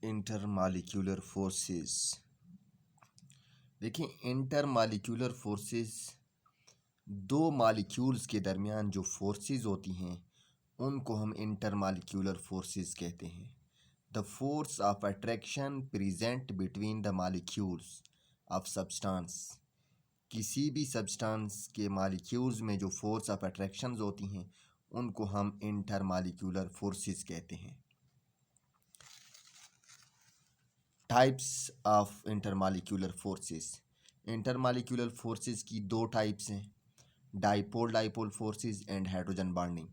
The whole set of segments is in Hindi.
Intermolecular forces. देखिए, इंटरमॉलिक्यूलर फोर्सेस दो मॉलिक्यूल्स के दरमियान जो फोर्सेस होती हैं उनको हम इंटरमॉलिक्यूलर फोर्सेस कहते हैं। The force of attraction present between the molecules of substance. किसी भी सब्सटेंस के मॉलिक्यूल्स में जो फोर्स ऑफ अट्रैक्शंस होती हैं उनको हम इंटरमॉलिक्यूलर फोर्सेस कहते हैं। Types of intermolecular forces. Intermolecular forces की दो टाइप्स हैं, dipole dipole forces and hydrogen bonding.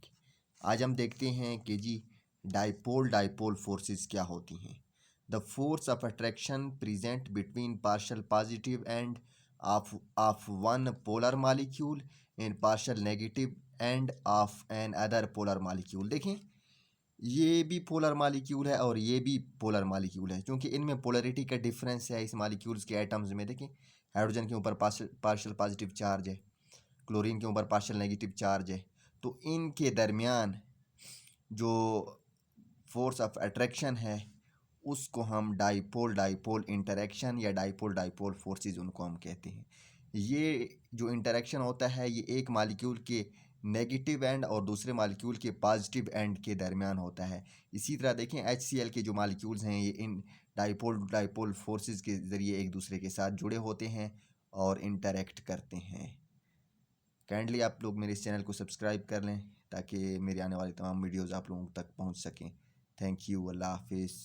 आज हम देखते हैं कि जी डाइपोल डाइपोल फोर्सेस क्या होती हैं। The force of attraction present between partial positive end of one polar molecule and partial negative end of another polar molecule. देखें, ये भी पोलर मॉलिक्यूल है और ये भी पोलर मॉलिक्यूल है, क्योंकि इनमें पोलरिटी का डिफरेंस है। इस मॉलिक्यूल्स के एटम्स में देखें, हाइड्रोजन के ऊपर पार्शियल पॉजिटिव चार्ज है, क्लोरीन के ऊपर पार्शियल नेगेटिव चार्ज है। तो इनके दरमियान जो फोर्स ऑफ अट्रैक्शन है उसको हम डाइपोल डाइपोल इंटरेक्शन या डाइपोल डाइपोल फोर्सेस उनको हम कहते हैं। ये जो इंटरेक्शन होता है ये एक मॉलिक्यूल के नेगेटिव एंड और दूसरे मॉलिक्यूल के पॉजिटिव एंड के दरमियान होता है। इसी तरह देखें, HCl के जो मॉलिक्यूल्स हैं ये इन डाइपोल डाइपोल फोर्सेस के ज़रिए एक दूसरे के साथ जुड़े होते हैं और इंटरेक्ट करते हैं। काइंडली आप लोग मेरे इस चैनल को सब्सक्राइब कर लें ताकि मेरे आने वाली तमाम वीडियोज़ आप लोगों तक पहुंच सकें। Thank you. अल्लाह हाफिज़।